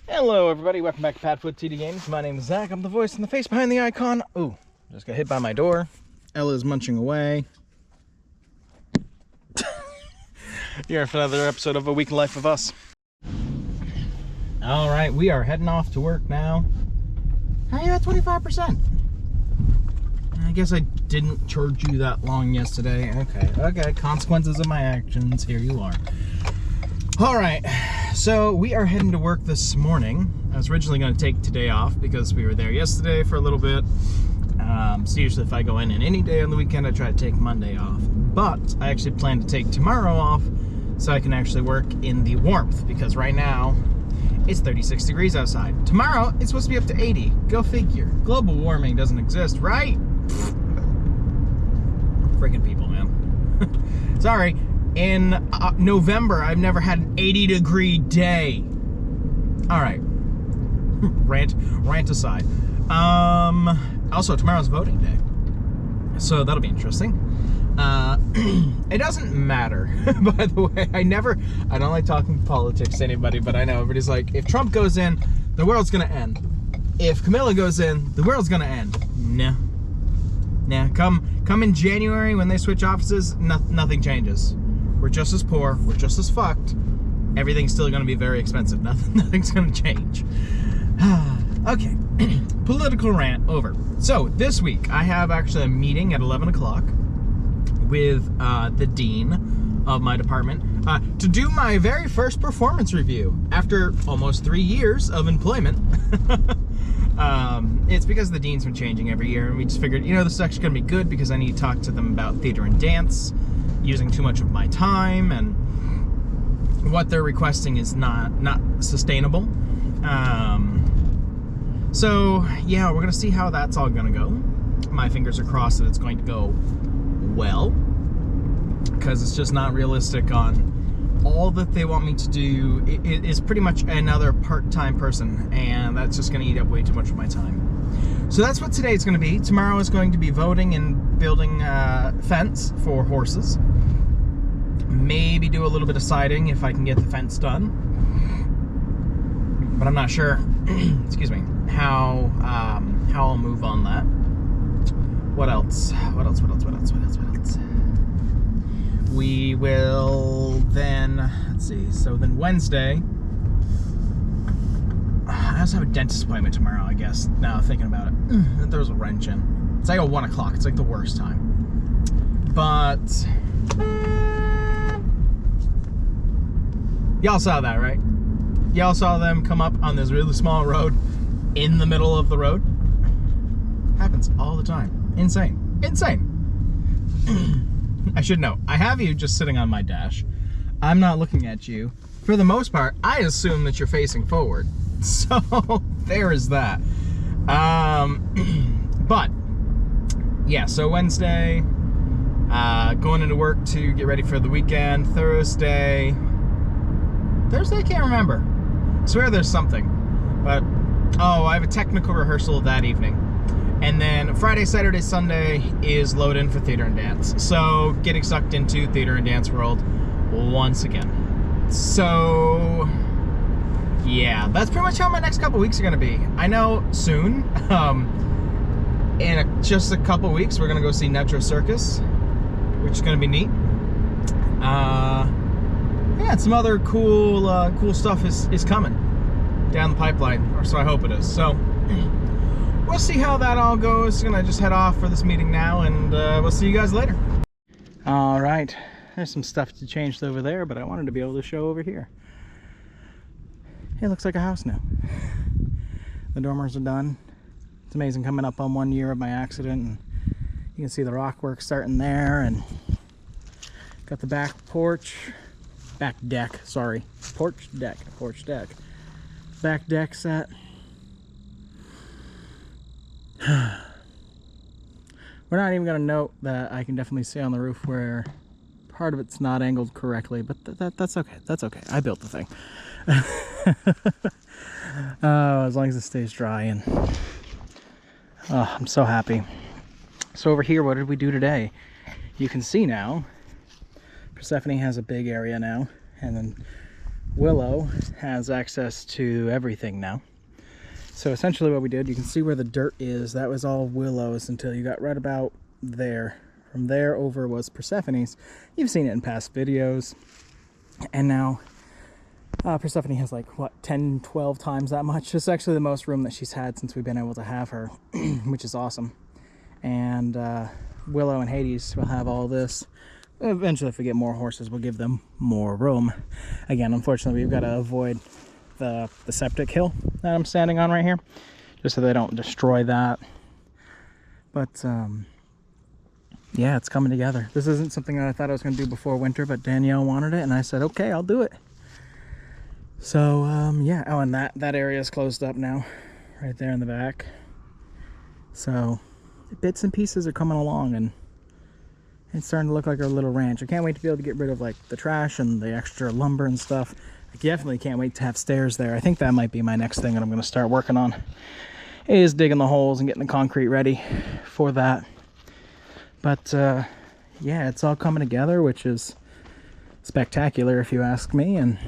Hello everybody, welcome back to PadFootTD Games. My name is Zach, I'm the voice and the face behind the icon. Ooh, just got hit by my door. Ella's munching away. You're here for another episode of A Week in the Life of Us. Alright, we are heading off to work now. How are you at 25%? I guess I didn't charge you that long yesterday. Okay, consequences of my actions, here you are. Alright, so we are heading to work this morning. I was originally going to take today off because we were there yesterday for a little bit. So usually if I go in any day on the weekend, I try to take Monday off. But I actually plan to take tomorrow off so I can actually work in the warmth, because right now it's 36 degrees outside. Tomorrow it's supposed to be up to 80. Go figure. Global warming doesn't exist, right? Freaking people, man. Sorry. In November, I've never had an 80-degree day. All right, rant aside. Also, tomorrow's voting day, so that'll be interesting. It doesn't matter, by the way. I don't like talking politics to anybody, but I know everybody's like, if Trump goes in, the world's gonna end. If Camilla goes in, the world's gonna end. Nah. Come in January when they switch offices, nothing changes. We're just as poor, we're just as fucked. Everything's still gonna be very expensive. Nothing's gonna change. Okay, political rant over. So this week I have actually a meeting at 11 o'clock with the dean of my department to do my very first performance review after almost 3 years of employment. It's because the dean's been changing every year, and we just figured, this is actually gonna be good because I need to talk to them about theater and dance using too much of my time, and what they're requesting is not sustainable. So yeah, we're gonna see how that's all gonna go. My fingers are crossed that it's going to go well, because it's just not realistic on all that they want me to do. It is pretty much another part-time person, and that's just gonna eat up way too much of my time. So that's what today is going to be. Tomorrow is going to be voting and building a fence for horses. Maybe do a little bit of siding if I can get the fence done. But I'm not sure, excuse me, how I'll move on that. What else? We will then, let's see, so then Wednesday, I also have a dentist appointment tomorrow, I guess, now thinking about it. That throws a wrench in. It's like at 1 o'clock. It's like the worst time. But y'all saw that, right? Y'all saw them come up on this really small road in the middle of the road. Happens all the time. Insane. I should know. I have you just sitting on my dash. I'm not looking at you. For the most part, I assume that you're facing forward. So there is that. But yeah, so Wednesday, going into work to get ready for the weekend. Thursday, I can't remember. I swear there's something, but I have a technical rehearsal that evening. And then Friday, Saturday, Sunday is load in for theater and dance. So getting sucked into theater and dance world once again. So yeah, that's pretty much how my next couple weeks are gonna be. I know soon, in just a couple weeks, we're gonna go see Netro Circus, which is gonna be neat. Yeah, some other cool stuff is coming down the pipeline, or so I hope it is. So we'll see how that all goes. Gonna just head off for this meeting now, and we'll see you guys later. All right, there's some stuff to change over there, but I wanted to be able to show over here. It looks like a house now. The dormers are done. It's amazing coming up on 1 year of my accident, and you can see the rock work starting there, and got the back deck, back deck set. We're not even gonna note that I can definitely see on the roof where part of it's not angled correctly, but that's okay. I built the thing. As long as it stays dry, and I'm so happy. So over here, what did we do today? You can see now Persephone has a big area now, and then Willow has access to everything now. So essentially what we did, you can see where the dirt is, that was all Willow's until you got right about there. From there over was Persephone's. You've seen it in past videos. And now Persephone has like, what, 10, 12 times that much. It's actually the most room that she's had since we've been able to have her, which is awesome. And Willow and Hades will have all this. Eventually, if we get more horses, we'll give them more room. Again, unfortunately, we've got to avoid the septic hill that I'm standing on right here, just so they don't destroy that. But yeah, it's coming together. This isn't something that I thought I was going to do before winter, but Danielle wanted it, and I said, okay, I'll do it. So yeah, oh, and that area is closed up now, right there in the back. So bits and pieces are coming along, and it's starting to look like our little ranch. I can't wait to be able to get rid of like the trash and the extra lumber and stuff. I definitely can't wait to have stairs there. I think that might be my next thing that I'm going to start working on, is digging the holes and getting the concrete ready for that. But yeah, it's all coming together, which is spectacular if you ask me. And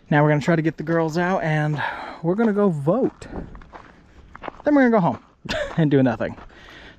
now we're going to try to get the girls out, and we're going to go vote. Then we're going to go home and do nothing.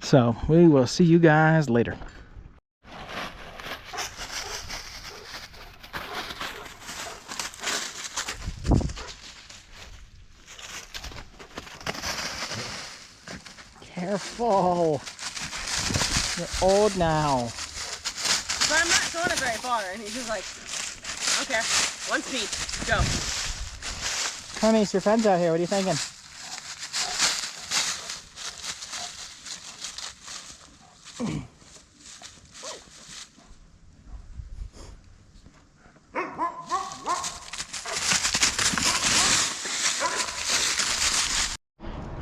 So we will see you guys later. Careful. You're old now. But I'm not going very far. And he's just like, okay, one speed, go. Hermes, your friend's out here. What are you thinking?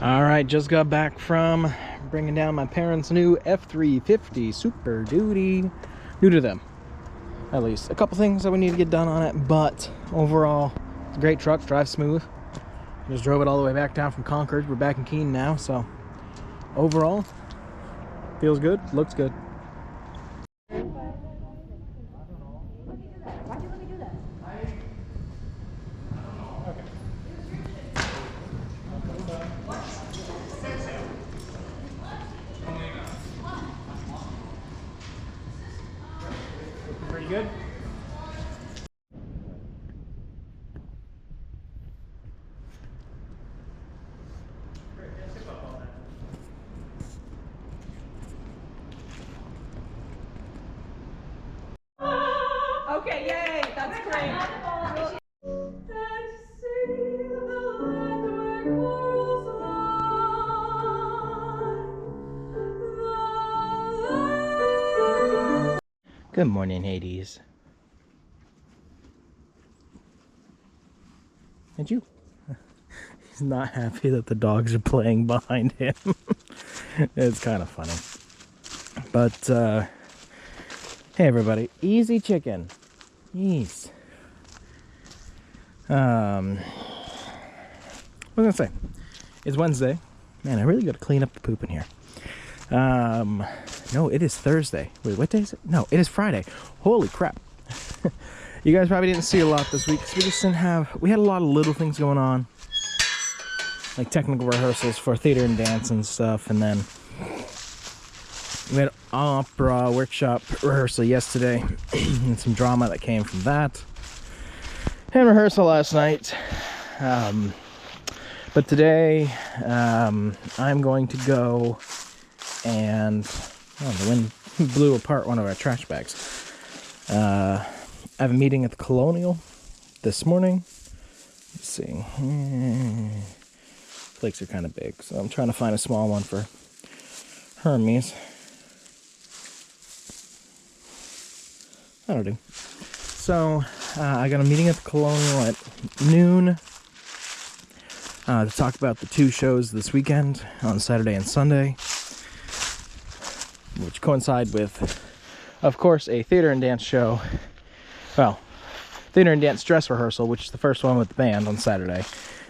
Alright, just got back from bringing down my parents' new F350 Super Duty. New to them, at least. A couple things that we need to get done on it, but overall, it's a great truck, drives smooth. Just drove it all the way back down from Concord. We're back in Keene now, so overall, feels good, looks good. Pretty good. Okay, yay, that's great. Good morning, Hades. And you? He's not happy that the dogs are playing behind him. It's kind of funny. But, hey everybody, easy chicken. Ease. What was I gonna say? It's Wednesday. Man, I really gotta clean up the poop in here. No, it is Thursday. Wait, what day is it? No, it is Friday. Holy crap. You guys probably didn't see a lot this week because we just didn't have, we had a lot of little things going on, like technical rehearsals for theater and dance and stuff, and then we had opera workshop rehearsal yesterday and some drama that came from that, and rehearsal last night. But today I'm going to go and, oh, the wind blew apart one of our trash bags. I have a meeting at the Colonial this morning. Let's see. Flakes are kind of big, so I'm trying to find a small one for Hermes. That'll do. So, I got a meeting at the Colonial at noon to talk about the two shows this weekend on Saturday and Sunday, which coincide with, of course, a theater and dance show. Well, theater and dance dress rehearsal, which is the first one with the band on Saturday,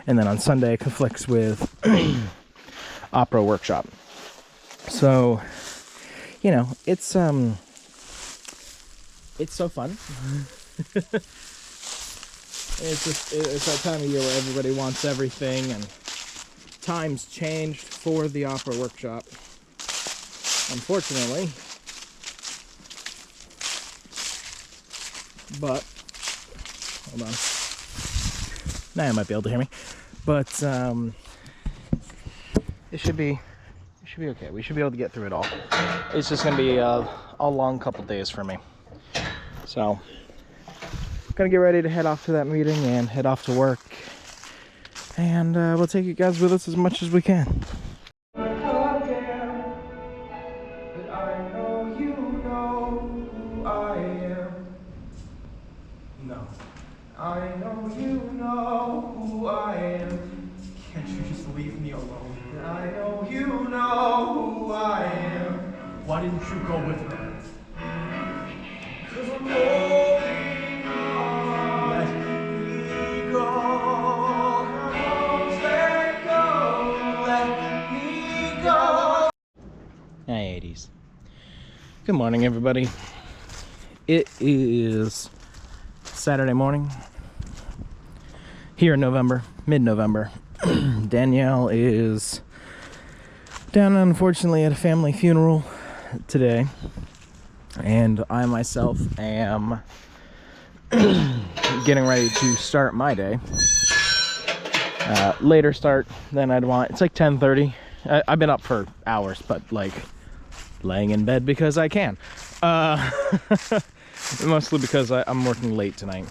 and then on Sunday it conflicts with opera workshop. So, you know, it's so fun. It's that time of year where everybody wants everything, and times changed for the opera workshop, unfortunately. But hold on, now you might be able to hear me. But it should be okay. We should be able to get through it all. It's just gonna be a long couple days for me. So gonna get ready to head off to that meeting and head off to work, and we'll take you guys with us as much as we can. I know you know who I am. Can't you just leave me alone? I know you know who I am. Why didn't you go with her? 'Cause I'm holding on. Let me go. Let go. Let me go. Hey, 80s. Good morning, everybody. It is Saturday morning here in November, mid-November. Danielle is down, unfortunately, at a family funeral today, and I myself am getting ready to start my day. Later start than I'd want. It's like 10:30. I've been up for hours, but like laying in bed because I can. Mostly because I'm working late tonight.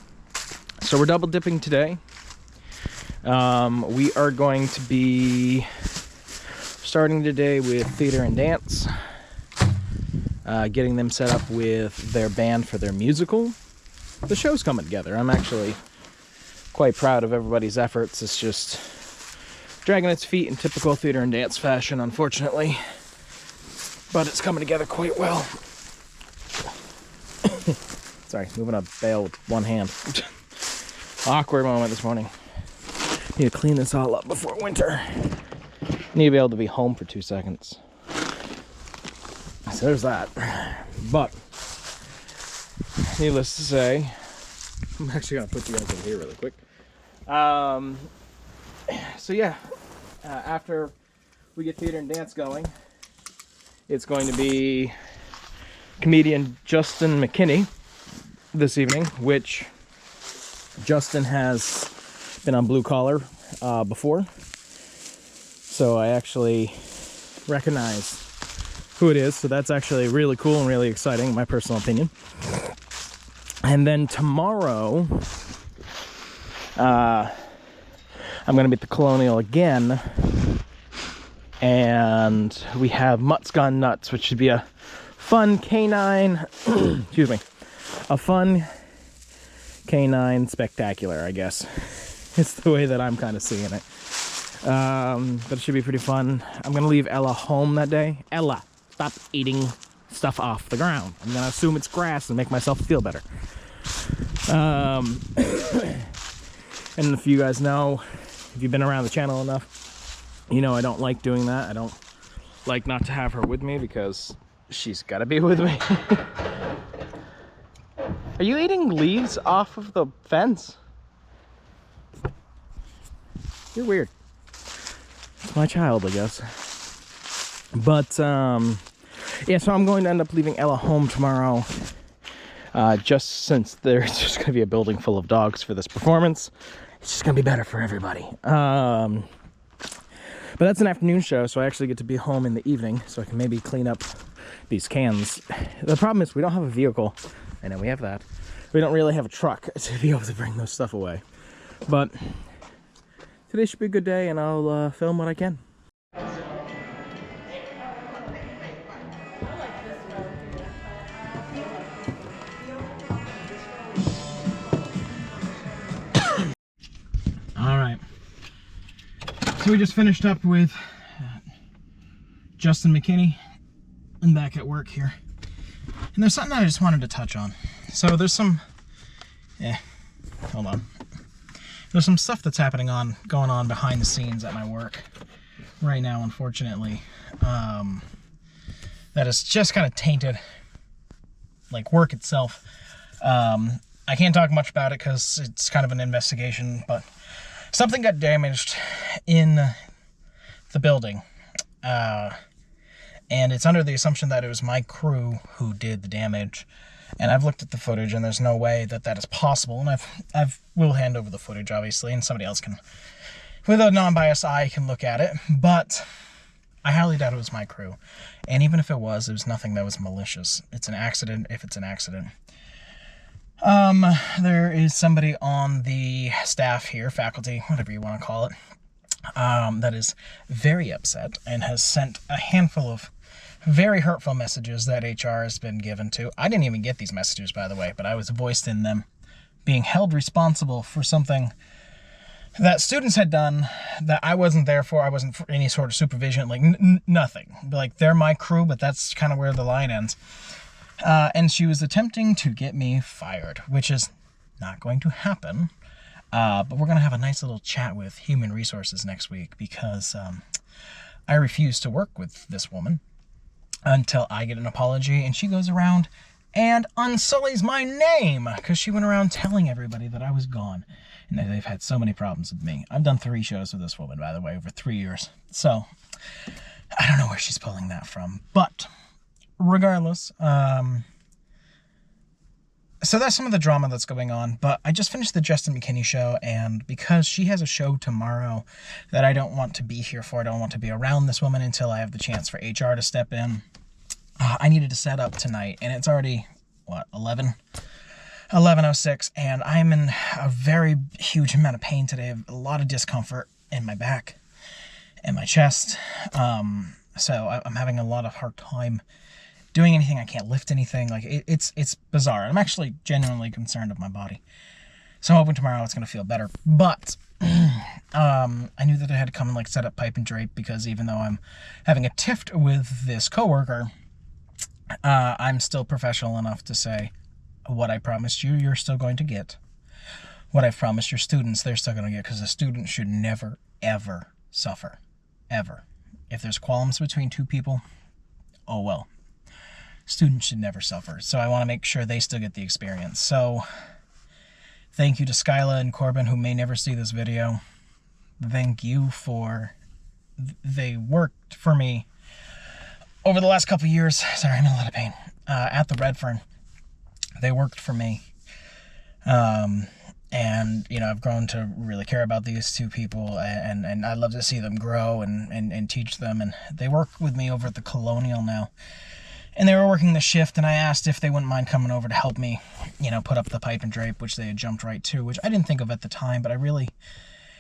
So we're double dipping today. We are going to be starting today with theater and dance, getting them set up with their band for their musical. The show's coming together. I'm actually quite proud of everybody's efforts. It's just dragging its feet in typical theater and dance fashion, unfortunately, but it's coming together quite well. Sorry, moving a bale with one hand. Awkward moment this morning. Need to clean this all up before winter. Need to be able to be home for 2 seconds. So there's that. But, needless to say, I'm actually going to put you guys in here really quick. So yeah, after we get theater and dance going, it's going to be comedian Justin McKinney this evening, which Justin has been on Blue Collar before, so I actually recognize who it is, so that's actually really cool and really exciting, in my personal opinion. And then tomorrow I'm going to be at the Colonial again, and we have Mutt's Gone Nuts, which should be a fun canine excuse me, a fun canine spectacular, I guess. It's the way that I'm kind of seeing it. But it should be pretty fun. I'm going to leave Ella home that day. Ella, stop eating stuff off the ground. I'm going to assume it's grass and make myself feel better. And if you guys know, if you've been around the channel enough, you know I don't like doing that. I don't like not to have her with me because she's got to be with me. Are you eating leaves off of the fence? You're weird. It's my child, I guess. But, yeah, so I'm going to end up leaving Ella home tomorrow. Just since there's just going to be a building full of dogs for this performance. It's just going to be better for everybody. But that's an afternoon show, so I actually get to be home in the evening, so I can maybe clean up these cans. The problem is we don't have a vehicle. I know we have that. We don't really have a truck to be able to bring those stuff away. But today should be a good day, and I'll film what I can. Alright. So we just finished up with Justin McKinney. I'm back at work here. And there's something I just wanted to touch on. So there's some, hold on. There's some stuff that's going on behind the scenes at my work right now, unfortunately. That is just kind of tainted, like, work itself. I can't talk much about it because it's kind of an investigation, but something got damaged in the building. And it's under the assumption that it was my crew who did the damage. And I've looked at the footage, and there's no way that that is possible. And will hand over the footage, obviously, and somebody else can, with a non-biased eye, can look at it. But I highly doubt it was my crew. And even if it was nothing that was malicious. It's an accident if it's an accident. There is somebody on the staff here, faculty, whatever you want to call it, that is very upset and has sent a handful of very hurtful messages that HR has been given to. I didn't even get these messages, by the way, but I was voiced in them, being held responsible for something that students had done that I wasn't there for. I wasn't for any sort of supervision, like nothing. Like, they're my crew, but that's kind of where the line ends. And she was attempting to get me fired, which is not going to happen. But we're going to have a nice little chat with Human Resources next week because I refuse to work with this woman until I get an apology, and she goes around and unsullies my name because she went around telling everybody that I was gone. And they've had so many problems with me. I've done 3 shows with this woman, by the way, over 3 years. So I don't know where she's pulling that from. But regardless, so that's some of the drama that's going on. But I just finished the Justin McKinney show, and because she has a show tomorrow that I don't want to be here for, I don't want to be around this woman until I have the chance for HR to step in, I needed to set up tonight, and it's already, what, 11:06, and I'm in a very huge amount of pain today. I have a lot of discomfort in my back and my chest, so I'm having a lot of hard time doing anything. I can't lift anything. Like, it's bizarre. I'm actually genuinely concerned of my body. So I'm hoping tomorrow it's going to feel better. But I knew that I had to come and, like, set up pipe and drape, because even though I'm having a tiff with this coworker, I'm still professional enough to say, what I promised you, you're still going to get. What I've promised your students, they're still going to get, because a student should never, ever suffer. Ever. If there's qualms between two people, oh well. Students should never suffer. So I want to make sure they still get the experience. So thank you to Skyla and Corbin, who may never see this video. Thank you for... They worked for me over the last couple years. Sorry, I'm in a lot of pain. At the Redfern. They worked for me. And, you know, I've grown to really care about these two people, and I love to see them grow and teach them. And they work with me over at the Colonial now. And they were working the shift, and I asked if they wouldn't mind coming over to help me, you know, put up the pipe and drape, which they had jumped right to, which I didn't think of at the time, but I really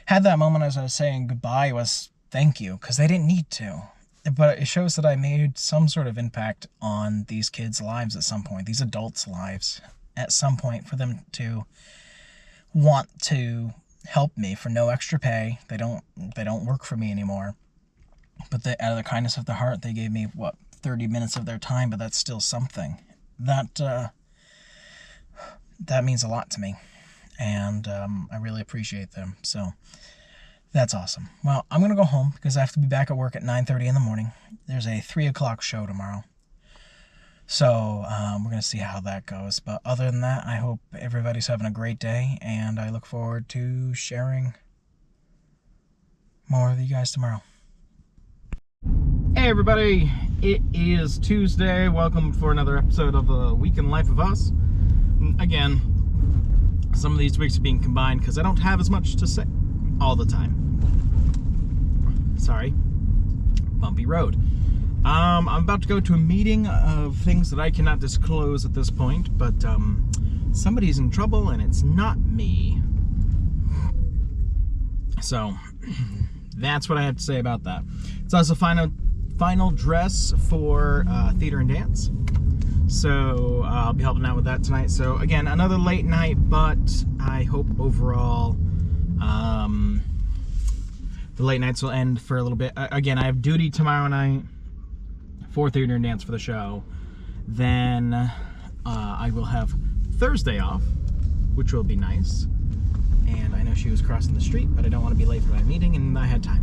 had that moment as I was saying goodbye was thank you, because they didn't need to. But it shows that I made some sort of impact on these kids' lives at some point, these adults' lives at some point, for them to want to help me for no extra pay. They don't work for me anymore. But out of the kindness of their heart, they gave me, 30 minutes of their time, but that's still something. That means a lot to me, and I really appreciate them. So that's awesome. Well, I'm gonna go home because I have to be back at work at 9:30 in the morning. There's a 3 o'clock show tomorrow, so we're gonna see how that goes. But other than that, I hope everybody's having a great day, and I look forward to sharing more with you guys tomorrow. Hey everybody, it is Tuesday. Welcome for another episode of A Week in the Life of Us. Again, some of these weeks are being combined because I don't have as much to say all the time. Sorry. Bumpy road. I'm about to go to a meeting of things that I cannot disclose at this point, but somebody's in trouble and it's not me. So that's what I have to say about that. It's also final dress for theater and dance, so I'll be helping out with that tonight. So again, another late night, but I hope overall the late nights will end for a little bit. Again, I have duty tomorrow night for theater and dance for the show. Then I will have Thursday off, which will be nice. And I know she was crossing the street, but I don't want to be late for my meeting, and I had time.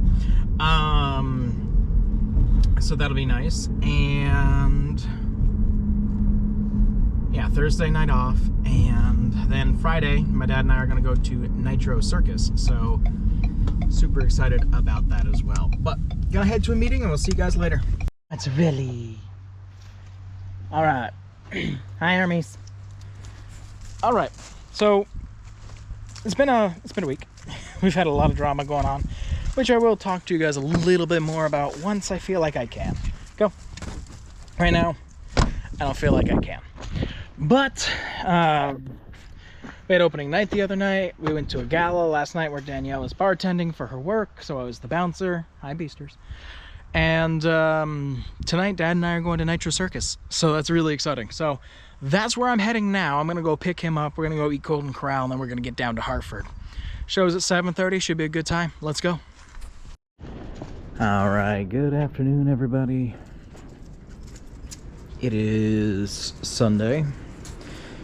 So that'll be nice. And yeah, yeah, Thursday night off, and then Friday, my dad and I are gonna go to Nitro Circus, so super excited about that as well. But gonna head to a meeting, and we'll see you guys later. It's really... All right. Hi, Hermes. All right, so it's been a week. We've had a lot of drama going on, which I will talk to you guys a little bit more about once I feel like I can. Go. Right now, I don't feel like I can. But we had opening night the other night. We went to a gala last night where Danielle was bartending for her work, so I was the bouncer. Hi, Beasters. And tonight, Dad and I are going to Nitro Circus, so that's really exciting. So that's where I'm heading now. I'm gonna go pick him up. We're gonna go eat Golden Corral, and then we're gonna get down to Hartford. Show's at 7:30. Should be a good time. Let's go. All right. Good afternoon, everybody. It is Sunday.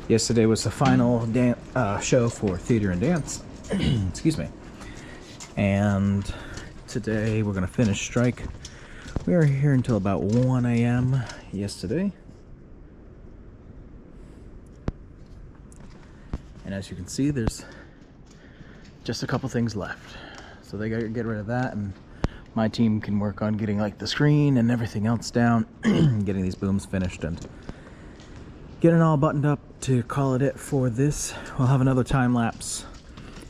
Yesterday was the final show for theater and dance. Excuse me. And today we're gonna finish strike. We were here until about 1 a.m. yesterday. And as you can see, there's just a couple things left. So they gotta get rid of that, and my team can work on getting like the screen and everything else down, getting these booms finished and getting all buttoned up to call it for this. We'll have another time lapse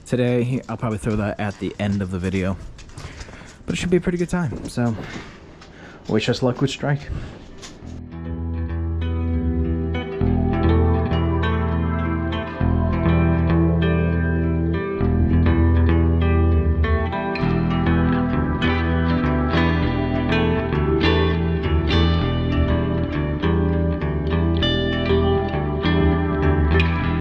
today. I'll probably throw that at the end of the video, but it should be a pretty good time. So wish us luck with strike.